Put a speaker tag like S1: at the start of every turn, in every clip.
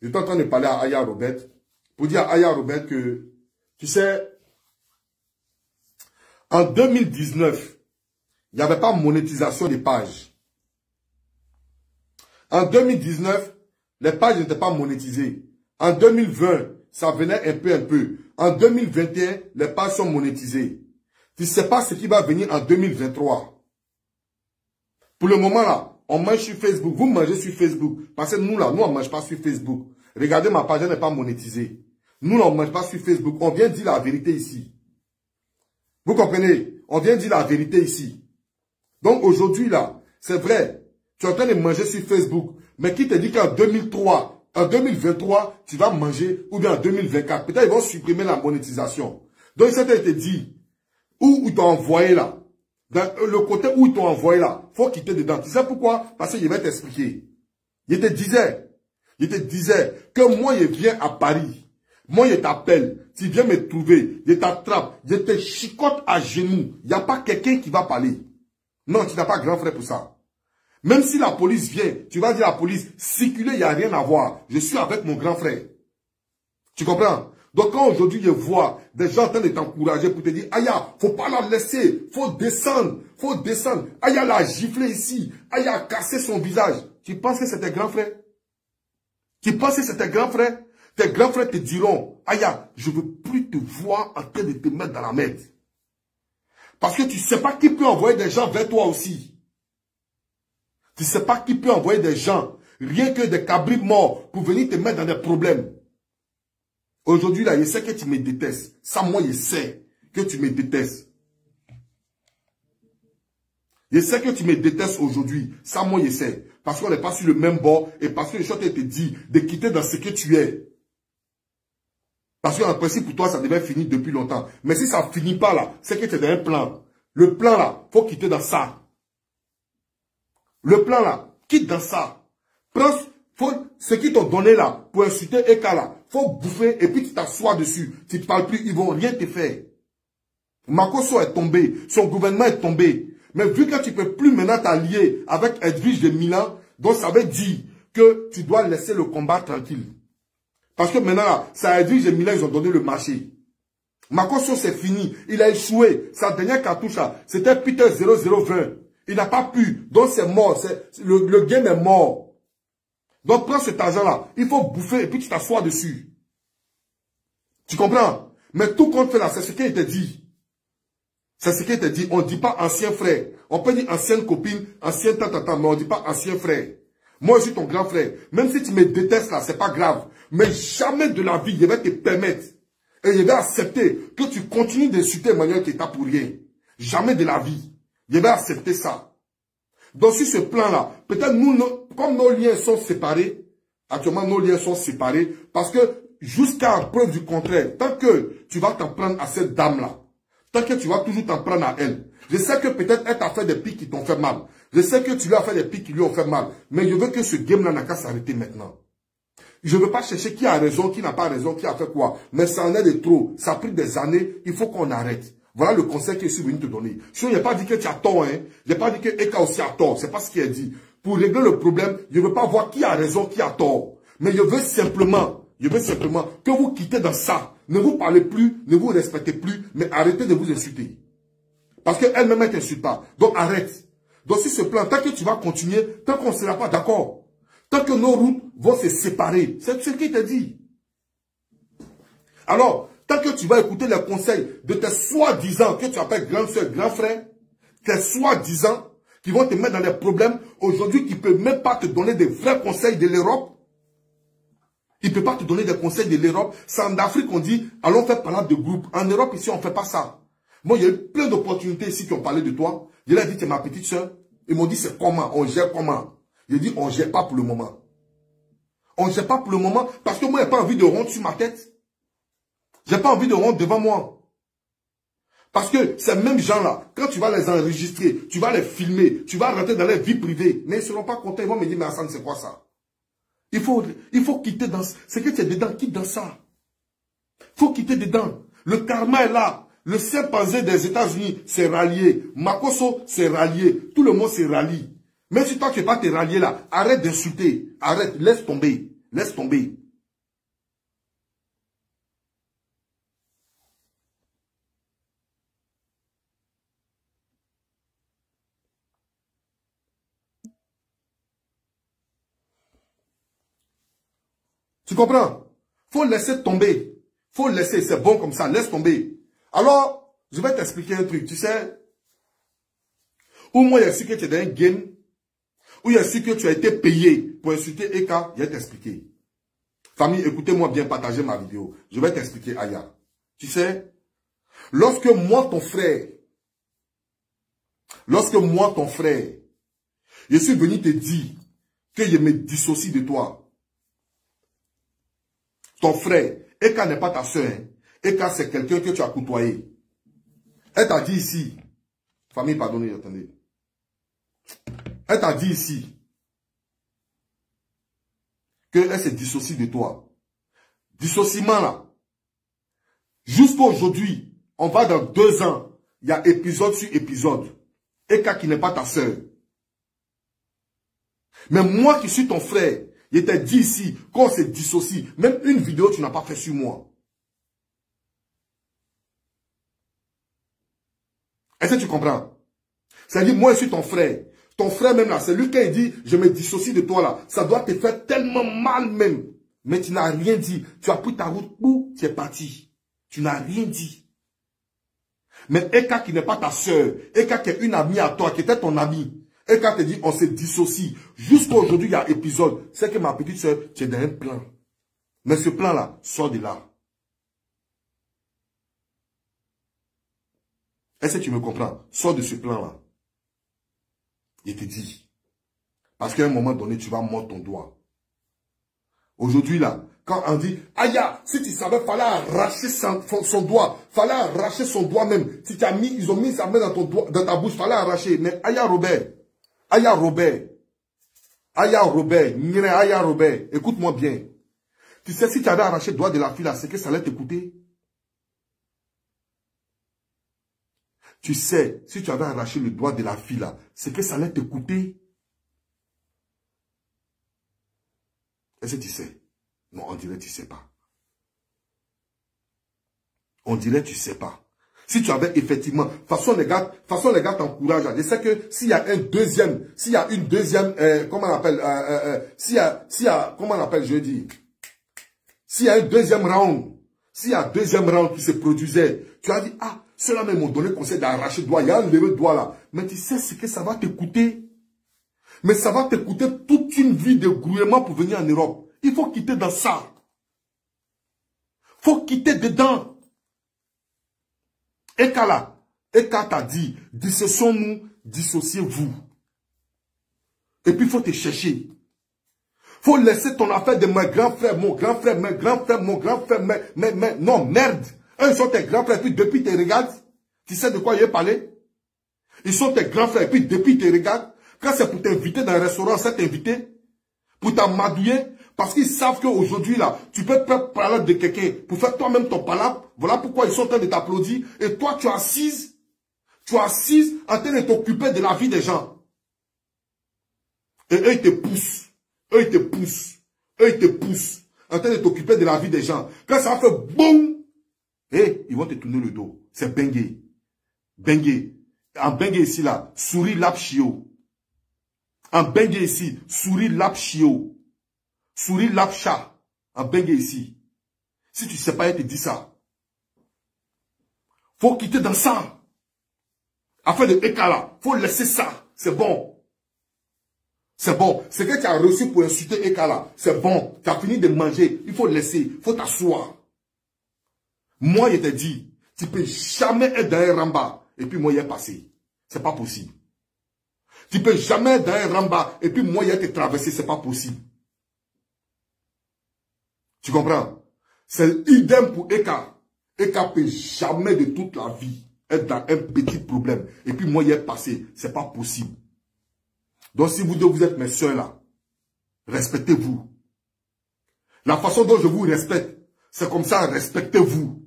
S1: J'étais en train de parler à Aya Robert pour dire à Aya Robert que, tu sais, en 2019, il n'y avait pas monétisation des pages. En 2019, les pages n'étaient pas monétisées. En 2020, ça venait un peu. En 2021, les pages sont monétisées. Tu ne sais pas ce qui va venir en 2023. Pour le moment là, on mange sur Facebook. Vous mangez sur Facebook. Parce que nous là, nous on ne mange pas sur Facebook. Regardez ma page, elle n'est pas monétisée. Nous là, on ne mange pas sur Facebook. On vient dire la vérité ici. Vous comprenez? On vient dire la vérité ici. Donc aujourd'hui là, c'est vrai, tu es en train de manger sur Facebook. Mais qui te dit qu'en 2023, tu vas manger, ou bien en 2024, peut-être ils vont supprimer la monétisation. Donc ça t'a été dit, où ils t'ont envoyé là, dans le côté où ils t'ont envoyé là, faut quitter dedans. Tu sais pourquoi? Parce que je vais t'expliquer. Je te disais que moi je viens à Paris, moi je t'appelle, tu viens me trouver, je t'attrape, je te chicote à genoux, il n'y a pas quelqu'un qui va parler. Non, tu n'as pas grand frère pour ça. Même si la police vient, tu vas dire à la police, circuler, il n'y a rien à voir. Je suis avec mon grand frère. Tu comprends? Donc quand aujourd'hui je vois des gens en train de t'encourager pour te dire, Aya, faut pas la laisser, faut descendre. Aya l'a giflé ici, Aya a cassé son visage. Tu penses que c'est tes grands frères? Tu penses que c'est tes grands frères? Tes grands frères te diront, Aya, je ne veux plus te voir en train de te mettre dans la merde. Parce que tu ne sais pas qui peut envoyer des gens vers toi aussi. Tu ne sais pas qui peut envoyer des gens, rien que des cabris morts, pour venir te mettre dans des problèmes. Aujourd'hui, là, je sais que tu me détestes. Ça, moi, je sais que tu me détestes. Je sais que tu me détestes aujourd'hui. Ça, moi, je sais. Parce qu'on n'est pas sur le même bord et parce que je suis en train de te dire de quitter dans ce que tu es. Parce qu'en principe, pour toi, ça devait finir depuis longtemps. Mais si ça ne finit pas là, c'est que tu es dans un plan. Le plan là, il faut quitter dans ça. Le plan là, quitte dans ça. Prends ce qu'ils t'ont donné là, pour insulter Eka là, faut bouffer et puis tu t'assois dessus. Tu ne parles plus, ils vont rien te faire. Makosso est tombé, son gouvernement est tombé. Mais vu que tu ne peux plus maintenant t'allier avec Edwige de Milan, donc ça veut dire que tu dois laisser le combat tranquille. Parce que maintenant là, c'est à Edwige de Milan, ils ont donné le marché. Makosso c'est fini, il a échoué. Sa dernière cartouche là, c'était Peter 0020. Il n'a pas pu, donc c'est mort, le game est mort. Donc prends cet argent-là, il faut bouffer et puis tu t'assois dessus. Tu comprends? Mais tout compte fait là, c'est ce qu'il te dit. C'est ce qu'il te dit. On ne dit pas ancien frère. On peut dire ancienne copine, ancien tata, mais on ne dit pas ancien frère. Moi, je suis ton grand frère. Même si tu me détestes là, c'est pas grave. Mais jamais de la vie, je vais te permettre. Et je vais accepter que tu continues d'insulter Emmanuel Keita pour rien. Jamais de la vie. Je vais accepter ça. Donc sur ce plan-là, peut-être nous, comme nos liens sont séparés, actuellement nos liens sont séparés, parce que jusqu'à preuve du contraire, tant que tu vas t'en prendre à cette dame-là, tant que tu vas toujours t'en prendre à elle, je sais que peut-être elle t'a fait des pics qui t'ont fait mal, je sais que tu lui as fait des pics qui lui ont fait mal, mais je veux que ce game-là n'a qu'à s'arrêter maintenant. Je ne veux pas chercher qui a raison, qui n'a pas raison, qui a fait quoi, mais ça en est de trop, ça a pris des années, il faut qu'on arrête. Voilà le conseil que je suis venu te donner. Je n'ai pas dit que tu as tort, hein. Je n'ai pas dit que Eka aussi a tort. C'est pas ce qu'il a dit. Pour régler le problème, je ne veux pas voir qui a raison, qui a tort. Mais je veux simplement que vous quittez dans ça. Ne vous parlez plus, ne vous respectez plus, mais arrêtez de vous insulter. Parce qu'elle-même ne t'insulte pas. Donc arrête. Donc sur ce plan, tant que tu vas continuer, tant qu'on ne sera pas d'accord, tant que nos routes vont se séparer, c'est ce qu'il t'a dit. Alors, tant que tu vas écouter les conseils de tes soi-disant, que tu appelles grande soeur, grand frère, tes soi-disant, qui vont te mettre dans des problèmes, aujourd'hui, qui ne peuvent même pas te donner des vrais conseils de l'Europe. Il ne peut pas te donner des conseils de l'Europe. C'est en Afrique qu'on dit, allons faire parler de groupe. En Europe, ici, on ne fait pas ça. Moi, il y a eu plein d'opportunités ici qui ont parlé de toi. Je leur ai dit, tu es ma petite soeur. Ils m'ont dit, c'est comment? On gère comment? J'ai dit, on ne gère pas pour le moment. On ne gère pas pour le moment parce que moi, je n'ai pas envie de rendre sur ma tête. J'ai pas envie de rendre devant moi. Parce que ces mêmes gens-là, quand tu vas les enregistrer, tu vas les filmer, tu vas rentrer dans leur vie privée, mais ils ne seront pas contents, ils vont me dire, mais Hassan, c'est quoi ça? Il faut quitter dans... C'est que tu es dedans, quitte dans ça. Il faut quitter dedans. Le karma est là. Le chimpanzé des États-Unis s'est rallié. Makosso s'est rallié. Tout le monde s'est rallié. Mais si toi, tu ne peux pas te rallier là, arrête d'insulter. Arrête, laisse tomber. Laisse tomber. Tu comprends? Faut laisser tomber. Faut laisser, c'est bon comme ça, laisse tomber. Alors, je vais t'expliquer un truc, tu sais. Ou moi, il y a su que tu es dans un game, ou il y a su que tu as été payé pour insulter Eka, je vais t'expliquer. Famille, écoutez-moi bien, partagez ma vidéo. Je vais t'expliquer, Aya. Tu sais, lorsque moi, ton frère, je suis venu te dire que je me dissocie de toi. Ton frère, Eka n'est pas ta soeur. Hein. Eka, c'est quelqu'un que tu as côtoyé. Elle t'a dit ici, famille, pardonnez, attendez. Elle t'a dit ici qu'elle se dissocie de toi. Dissociement là. Jusqu'à aujourd'hui, on va dans 2 ans. Il y a épisode sur épisode. Eka qui n'est pas ta soeur. Mais moi qui suis ton frère, je t'ai dit ici qu'on se dissocie. Même une vidéo tu n'as pas fait sur moi. Est-ce que tu comprends? C'est-à-dire, moi je suis ton frère. Ton frère même là, c'est lui qui dit, je me dissocie de toi là. Ça doit te faire tellement mal même. Mais tu n'as rien dit. Tu as pris ta route, tu es parti. Tu n'as rien dit. Mais Eka qui n'est pas ta soeur, Eka qui est une amie à toi, qui était ton amie, Eka te dit, on se dissocie. Jusqu'à aujourd'hui, il y a un épisode. C'est que ma petite soeur, tu es dans un plan. Mais ce plan-là, sort de là. Est-ce que tu me comprends? Sors de ce plan-là. Je te dis. Parce qu'à un moment donné, tu vas mordre ton doigt. Aujourd'hui, là, quand on dit, Aya, si tu savais, fallait arracher son doigt. Fallait arracher son doigt même. Si tu as mis, ils ont mis sa main dans ton doigt, dans ta bouche, fallait arracher. Mais Aya Robert, écoute-moi bien. Tu sais, si tu avais arraché le doigt de la fille là, c'est que ça allait t'écouter. Tu sais, si tu avais arraché le doigt de la fille là, c'est que ça allait t'écouter. Est-ce que tu sais? Non, on dirait que tu ne sais pas. On dirait que tu ne sais pas. Si tu avais effectivement, façon les gars t'encouragent. Je sais que s'il y a une deuxième, comment on appelle, comment on appelle, je dis, s'il y a un deuxième round, qui se produisait, tu as dit, ah, ceux-là même m'ont donné conseil d'arracher le doigt, il y a un levé de doigt là. Mais tu sais ce que ça va te coûter. Mais ça va te coûter toute une vie de gouvernement pour venir en Europe. Il faut quitter dans ça. Il faut quitter dedans. Eka là, Eka t'a dit, dissocions-nous, dissociez-vous. Et puis il faut te chercher. Il faut laisser ton affaire de mon grand frère, non, merde. Eux, ils sont tes grands frères, puis depuis ils te regardent. Tu sais de quoi je vais parler? Ils sont tes grands frères, puis depuis ils te regardent. Quand c'est pour t'inviter dans un restaurant, c'est t'inviter. Pour t'amadouiller. Parce qu'ils savent qu'aujourd'hui, là, tu peux parler de quelqu'un pour faire toi-même ton palabre. Voilà pourquoi ils sont en train de t'applaudir. Et toi, tu es assise en train de t'occuper de la vie des gens. Et eux, ils te poussent. En train de t'occuper de la vie des gens. Quand ça va faire boum, ils vont te tourner le dos. C'est bengue. En bengue ici, là, souris lap chio. En bengue ici, souris lap chio. Souris lap chat. En bengue ici. Si tu ne sais pas, elle te dit ça. Faut quitter dans ça. Afin de Eka là, faut laisser ça. C'est bon. C'est bon. Ce que tu as reçu pour insulter Eka là, c'est bon. Tu as fini de manger. Il faut laisser. Il faut t'asseoir. Moi, je te dis, tu ne peux jamais être dans un ramba. Et puis moi, il est passé. C'est pas possible. Tu ne peux jamais être dans un ramba. Et puis moi, il est traversé. C'est pas possible. Tu comprends? C'est idem pour Eka. Eka peut jamais de toute la vie être dans un petit problème. Et puis moi, il est passé. C'est pas possible. Donc si vous deux, vous êtes mes soeurs là, respectez-vous. La façon dont je vous respecte, c'est comme ça, respectez-vous.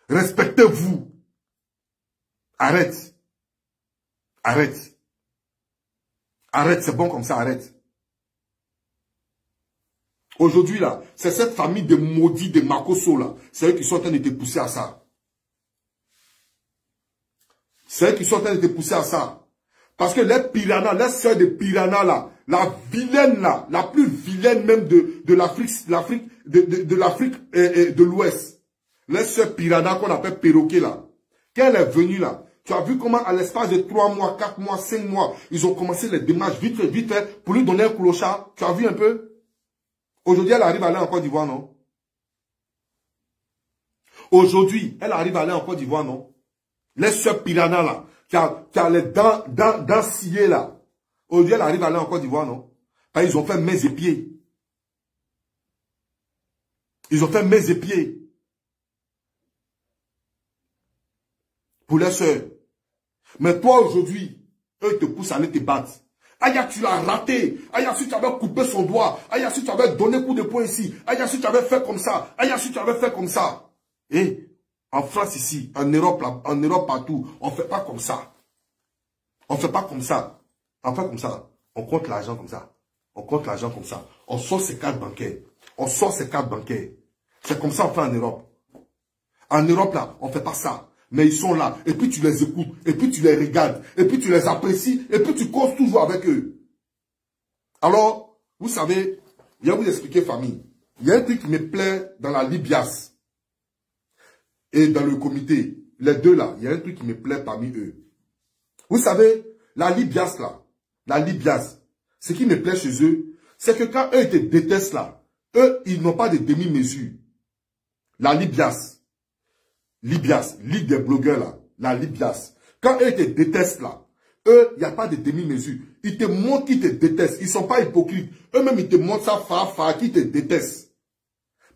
S1: Respectez-vous. Arrête. Arrête. Arrête, c'est bon comme ça, arrête. Aujourd'hui, là, c'est cette famille de maudits de Makoso, là. C'est eux qui sont en train de te pousser à ça. C'est eux qui sont en train de te pousser à ça. Parce que les piranhas, les sœurs de piranhas là, la vilaine là, la plus vilaine même de l'Afrique, de l'Afrique de l'Ouest. Les sœurs piranhas qu'on appelle perroquets là. Quand elle est venue là, tu as vu comment à l'espace de 3 mois, 4 mois, 5 mois, ils ont commencé les démarches vite fait, pour lui donner un clochard. Tu as vu un peu? Aujourd'hui, elle arrive à aller en Côte d'Ivoire, non? Aujourd'hui, elle arrive à aller en Côte d'Ivoire, non? Les sœurs piranhas là, qui a les dents sciées là. Aujourd'hui, elle arrive à aller en Côte d'Ivoire, non? Parce qu'ils ont fait mains et pieds. Ils ont fait mains et pieds. Pour les sœurs. Mais toi, aujourd'hui, eux te poussent à aller te battre. Aya, tu l'as raté. Aya, si tu avais coupé son doigt. Aya, si tu avais donné un coup de poing ici. Aya, si tu avais fait comme ça. Aya, si tu avais fait comme ça. Et en France ici, en Europe, là, en Europe partout, on ne fait pas comme ça. On ne fait pas comme ça. On fait comme ça. On compte l'argent comme ça. On compte l'argent comme ça. On sort ses cartes bancaires. On sort ses cartes bancaires. C'est comme ça qu'on fait en Europe. En Europe, là, on ne fait pas ça. Mais ils sont là. Et puis tu les écoutes. Et puis tu les regardes. Et puis tu les apprécies. Et puis tu causes toujours avec eux. Alors, vous savez, je vais vous expliquer, famille. Il y a un truc qui me plaît dans la Libias et dans le comité. Les deux là, il y a un truc qui me plaît parmi eux. Vous savez, la Libias là, la Libias, ce qui me plaît chez eux, c'est que quand eux te détestent là, eux, ils n'ont pas de demi-mesure. La Libias, Ligue des blogueurs là, la Libias. Quand eux te détestent là, eux, il n'y a pas de demi-mesure. Ils te montrent qu'ils te détestent. Ils ne sont pas hypocrites. Eux-mêmes, ils te montrent ça, qu'ils te détestent.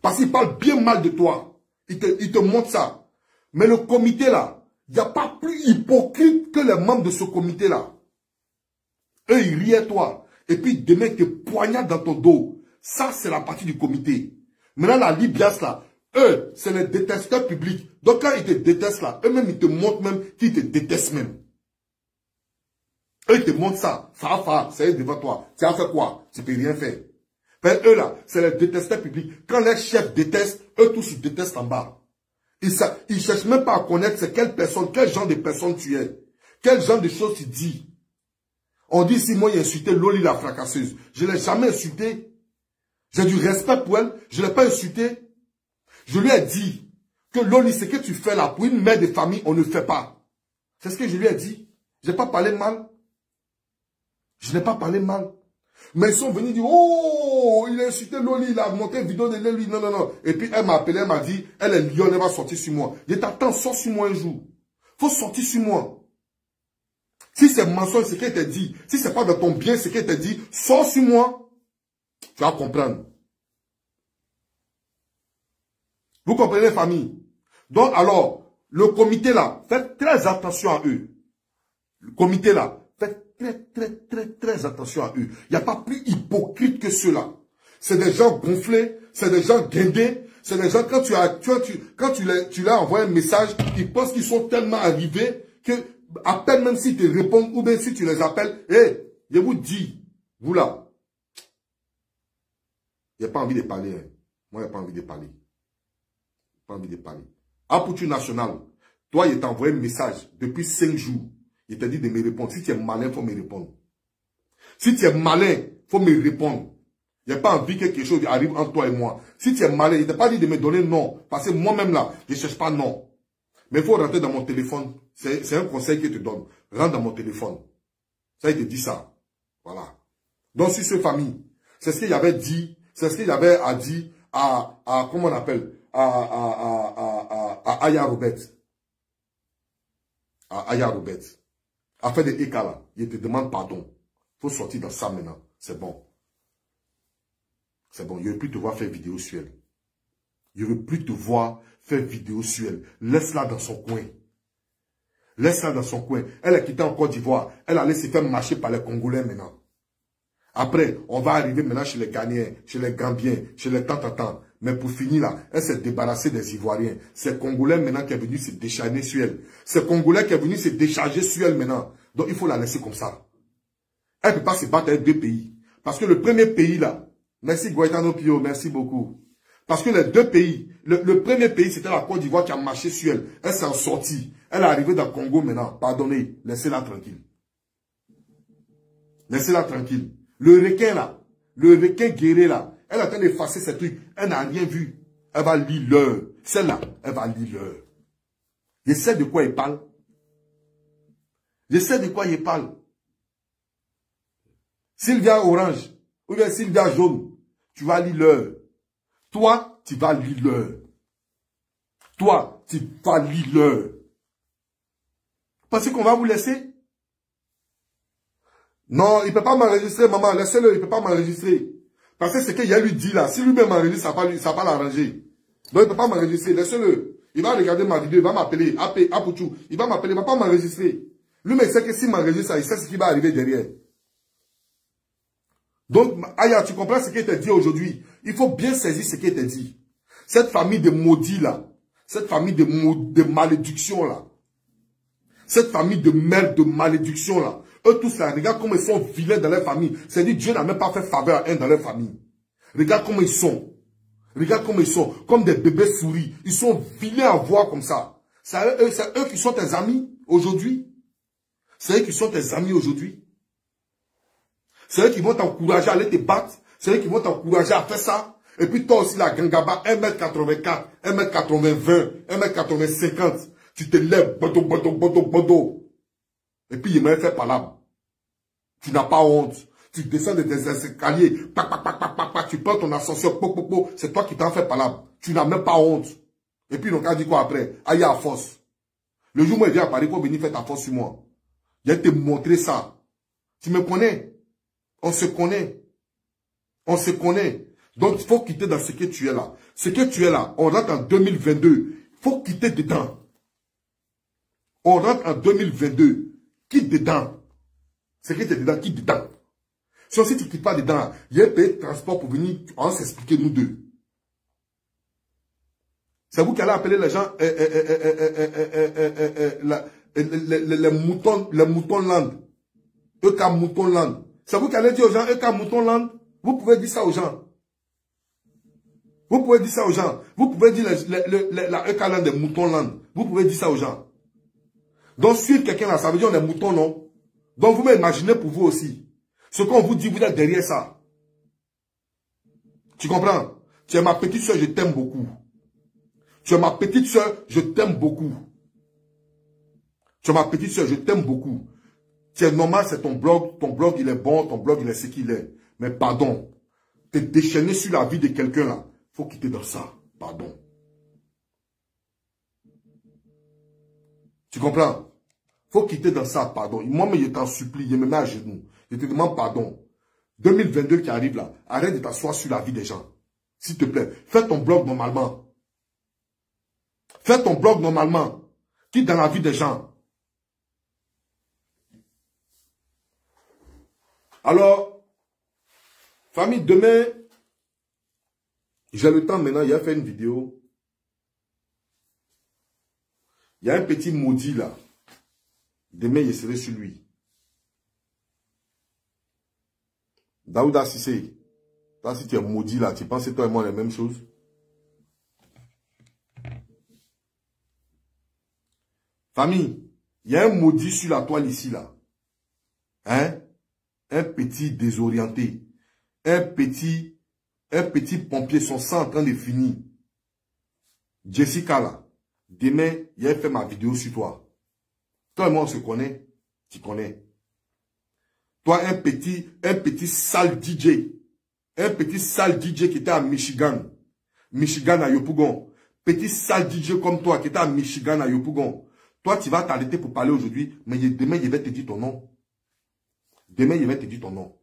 S1: Parce qu'ils parlent bien mal de toi. Ils te montrent ça. Mais le comité là, il n'y a pas plus hypocrite que les membres de ce comité là. Eux, ils rient à toi. Et puis demain, ils te poignardent dans ton dos. Ça, c'est la partie du comité. Maintenant, la Libias là, eux, c'est les détesteurs publics. Donc quand ils te détestent là, eux-mêmes, ils te montrent même qu'ils te détestent même. Eux, ils te montrent ça. C'est devant toi. Tu as fait quoi? Tu ne peux rien faire. Mais eux là, c'est les détesteurs publics. Quand les chefs détestent, eux tous ils détestent en bas. Ils ne cherchent même pas à connaître c'est quelle personne, quel genre de personne tu es. Quel genre de choses tu dis. On dit si moi j'ai insulté Loli la fracasseuse. Je ne l'ai jamais insulté. J'ai du respect pour elle. Je ne l'ai pas insulté. Je lui ai dit que Loli, ce que tu fais là, pour une mère de famille, on ne fait pas. C'est ce que je lui ai dit. Je n'ai pas parlé mal. Je n'ai pas parlé mal. Mais ils sont venus dire, oh, il a insulté Loli, il a monté une vidéo de Loli. Non, non, non. Et puis elle m'a appelé, elle m'a dit, elle est lionne, elle va sortir sur moi. Je t'attends, sors sur moi un jour. Faut sortir sur moi. Si c'est mensonge, ce qu'elle t'a dit, si c'est pas dans ton bien, ce qu'elle t'a dit, sors sur moi. Tu vas comprendre. Vous comprenez, famille? Donc, alors, le comité là, faites très attention à eux. Le comité là, faites très attention à eux. Il n'y a pas plus hypocrite que ceux-là. C'est des gens gonflés, c'est des gens guindés, c'est des gens, quand tu leur envoies un message, ils pensent qu'ils sont tellement arrivés que, à peine même s'ils te répondent, ou bien si tu les appelles, hé, je vous dis, vous là, il n'y a pas envie de parler. Hein. Moi, il n'y a pas envie de parler. Pas envie de parler. Aputu National, toi, il t'a envoyé un message depuis 5 jours. Il t'a dit de me répondre. Si tu es malin, il faut me répondre. Si tu es malin, il faut me répondre. Il n'y a pas envie que quelque chose arrive entre toi et moi. Si tu es malin, il ne t'a pas dit de me donner non. Parce que moi-même là, je ne cherche pas non. Mais il faut rentrer dans mon téléphone. C'est un conseil qu'il te donne. Rentre dans mon téléphone. Ça, il te dit ça. Voilà. Donc, sur cette famille, c'est ce qu'il avait dit. C'est ce qu'il avait à dire à comment on appelle, à Aya Robert. À Aya Robert. Afin de Ekala, il te demande pardon. Il faut sortir dans ça maintenant. C'est bon. C'est bon. Je ne veux plus te voir faire vidéo sur elle. Je ne veux plus te voir faire vidéo sur elle. Laisse-la dans son coin. Laisse-la dans son coin. Elle est quittée en Côte d'Ivoire. Elle allait se faire marcher par les Congolais maintenant. Après, on va arriver maintenant chez les Ghanéens, chez les Gambiens, chez les tant. Mais pour finir là, elle s'est débarrassée des Ivoiriens. C'est Congolais maintenant qui est venu se décharger sur elle. C'est Congolais qui est venu se décharger sur elle maintenant. Donc il faut la laisser comme ça. Elle ne peut pas se battre avec 2 pays. Parce que le premier pays là, merci Gaetano Pio, merci beaucoup. Parce que les 2 pays, le premier pays c'était la Côte d'Ivoire qui a marché sur elle. Elle s'est en sortie. Elle est arrivée dans le Congo maintenant. Pardonnez, laissez-la tranquille. Laissez-la tranquille. Le requin là, le requin guerrier là, elle est en train d'effacer ces trucs. Elle n'a rien vu. Elle va lire l'heure. Celle-là, elle va lire l'heure. Je sais de quoi il parle. Je sais de quoi il parle. Sylvia orange, ou bien Sylvia jaune, tu vas lire l'heure. Toi, tu vas lire l'heure. Toi, tu vas lire l'heure. Pensez qu'on va vous laisser? Non, il ne peut pas m'enregistrer, maman. Laissez-le, il ne peut pas m'enregistrer. Parce que c'est qu'il a lui dit là. Si lui-même m'enregistre, ça ne va pas l'arranger. Donc il ne peut pas m'enregistrer. Laissez-le. Il va regarder ma vidéo, il va m'appeler. Apouchou. Il va m'appeler, il ne va pas m'enregistrer. Lui-même sait que s'il m'enregistre, il sait ce qui va arriver derrière. Donc, Aya, tu comprends ce qu'il t'a dit aujourd'hui? Il faut bien saisir ce qu'il t'a dit. Cette famille de maudits là, cette famille de malédiction là, cette famille de merde de malédiction là, eux tous là, regarde comment ils sont vilains dans leur famille. C'est-à-dire Dieu n'a même pas fait faveur à un dans leur famille. Regarde comment ils sont. Regarde comment ils sont. Comme des bébés souris. Ils sont vilains à voir comme ça. C'est eux qui sont tes amis aujourd'hui. C'est eux qui sont tes amis aujourd'hui. C'est eux qui vont t'encourager à aller te battre. C'est eux qui vont t'encourager à faire ça. Et puis toi aussi, la Gangaba, 1m84, 1m80, 1m50. Tu te lèves, bodo. Et puis il m'a fait palabre. Tu n'as pas honte. Tu descends de tes escaliers, tu prends ton ascenseur, c'est toi qui t'en fais palabre. Tu n'as même pas honte. Et puis, donc, on dit quoi après? Aïe à force. Le jour où il vient à Paris pour venir faire ta force sur moi. Il va te montrer ça. Tu me connais? On se connaît. On se connaît. Donc, il faut quitter dans ce que tu es là. Ce que tu es là, on rentre en 2022. Il faut quitter dedans. On rentre en 2022. Quitte dedans. Ce que tu es dedans, quitte dedans. Si tu ne quittes pas dedans, il y a un pays de transport pour venir, on va s'expliquer nous deux. C'est vous qui allez appeler les gens les moutons land. EK mouton land. C'est vous qui allez dire aux gens EK mouton land. Vous pouvez dire ça aux gens. Vous pouvez dire ça aux gens. Vous pouvez dire la EK land des moutons land. Vous pouvez dire ça aux gens. Donc suivre quelqu'un là, ça veut dire on est moutons, non? Donc vous m'imaginez pour vous aussi. Ce qu'on vous dit, vous êtes derrière ça. Tu comprends? Tu es ma petite soeur, je t'aime beaucoup. Tu es ma petite soeur, je t'aime beaucoup. Tu es ma petite soeur, je t'aime beaucoup. C'est normal, c'est ton blog il est bon, ton blog il est ce qu'il est. Mais pardon, te déchaîner sur la vie de quelqu'un là, il faut quitter dans ça. Pardon. Tu comprends? Faut quitter dans ça, pardon. Moi, mais je t'en supplie, je me mets à genoux. Je te demande pardon. 2022 qui arrive là, arrête de t'asseoir sur la vie des gens. S'il te plaît, fais ton blog normalement. Fais ton blog normalement. Quitte dans la vie des gens. Alors, famille, demain, j'ai le temps maintenant, il a fait une vidéo. Il y a un petit maudit là. Demain, je serai sur lui. Daouda Sissé, toi si tu es maudit là, tu penses que toi et moi la même chose? Famille, il y a un maudit sur la toile ici là. Hein? Un petit désorienté. Un petit pompier, son sang en train de finir. Jessica là, demain, il a fait ma vidéo sur toi. Toi et moi on se connaît, tu connais. Toi, un petit sale DJ. Un petit sale DJ qui était à Michigan. Michigan à Yopougon. Petit sale DJ comme toi qui était à Michigan à Yopougon. Toi, tu vas t'arrêter pour parler aujourd'hui, mais demain, je vais te dire ton nom. Demain, je vais te dire ton nom.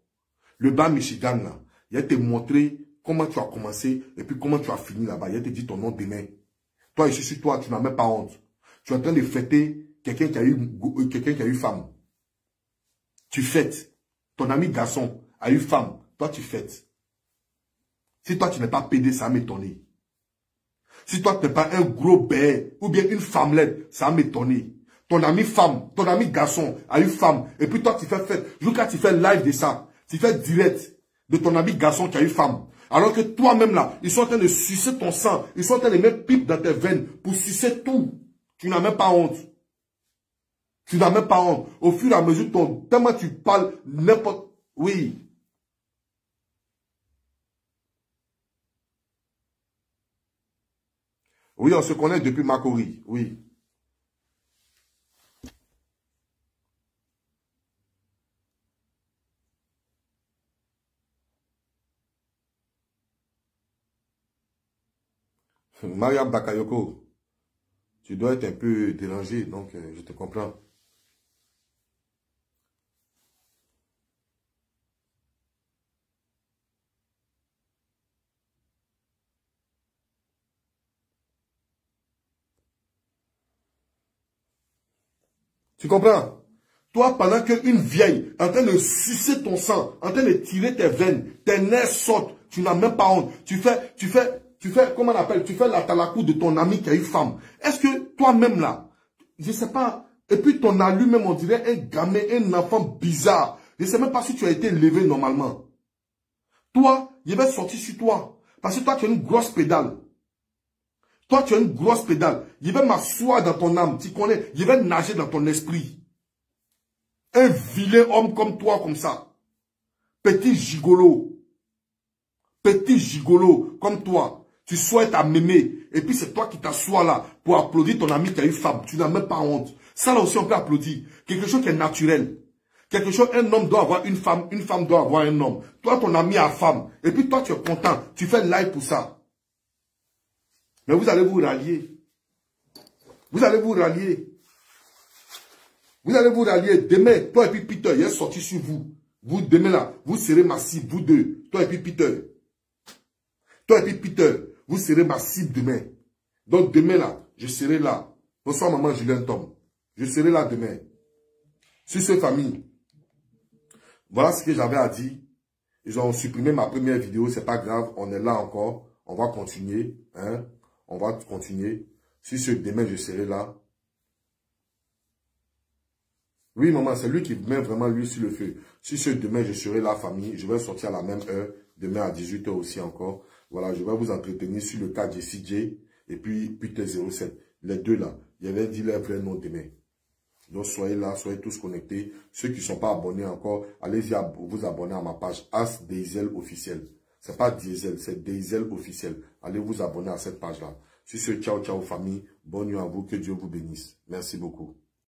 S1: Le bas Michigan, là, il va te montrer comment tu as commencé et puis comment tu as fini là-bas. Il va te dire ton nom demain. Toi, je suis toi, tu n'as même pas honte. Tu es en train de fêter quelqu'un qui a eu femme. Tu fêtes. Ton ami garçon a eu femme. Toi, tu fêtes. Si toi, tu n'es pas pédé, ça m'étonner. Si toi, tu n'es pas un gros bé ou bien une femmelette, ça m'étonner. Ton ami femme, ton ami garçon a eu femme. Et puis toi, tu fais fête. Jusqu'à tu fais live de ça. Tu fais direct de ton ami garçon qui a eu femme. Alors que toi-même là, ils sont en train de sucer ton sang. Ils sont en train de mettre pipe dans tes veines pour sucer tout. Tu n'as même pas honte. Tu n'as même pas honte. Au fur et à mesure, tellement tu parles n'importe... Oui. Oui, on se connaît depuis Makori. Oui. Maria Bakayoko, tu dois être un peu dérangé, donc je te comprends. Tu comprends? Toi, pendant qu'une vieille, en train de sucer ton sang, en train de tirer tes veines, tes nerfs sortent, tu n'as même pas honte. Tu fais, comment on appelle? Tu fais la talakou de ton ami qui a une femme. Est-ce que toi-même là, je sais pas, et puis ton alu même, on dirait un gamin, un enfant bizarre. Je sais même pas si tu as été élevé normalement. Toi, je vais sortir sur toi. Parce que toi, tu as une grosse pédale. Toi, tu as une grosse pédale. Je vais m'asseoir dans ton âme. Tu connais, je vais nager dans ton esprit. Un vilain homme comme toi, comme ça. Petit gigolo. Petit gigolo comme toi. Tu souhaites à m'aimer. Et puis c'est toi qui t'assois là pour applaudir ton ami qui a une femme. Tu n'as même pas honte. Ça là aussi on peut applaudir. Quelque chose qui est naturel. Quelque chose, un homme doit avoir une femme doit avoir un homme. Toi, ton ami a femme. Et puis toi, tu es content. Tu fais live pour ça. Mais vous allez vous rallier. Vous allez vous rallier. Vous allez vous rallier. Demain, toi et puis Peter, il est sorti sur vous. Vous, demain là, vous serez ma cible, vous deux. Toi et puis Peter. Toi et puis Peter, vous serez ma cible demain. Donc demain là, je serai là. Bonsoir maman Julien Tom. Je serai là demain. Sur cette famille. Voilà ce que j'avais à dire. Ils ont supprimé ma première vidéo, c'est pas grave. On est là encore. On va continuer. Hein? On va continuer. Si ce demain, je serai là. Oui, maman, c'est lui qui met vraiment l'huile sur le feu. Si ce demain, je serai là, famille, je vais sortir à la même heure. Demain à 18 h aussi encore. Voilà, je vais vous entretenir sur le cas de CJ et puis Peter 07. Les deux là. Je vais dire leur vrai nom demain. Donc, soyez là, soyez tous connectés. Ceux qui ne sont pas abonnés encore, allez-y vous abonner à ma page As Diesel officiel. C'est pas Diesel, c'est Diesel officiel. Allez vous abonner à cette page-là. Sur ce, ciao, ciao famille. Bonne nuit à vous. Que Dieu vous bénisse. Merci beaucoup.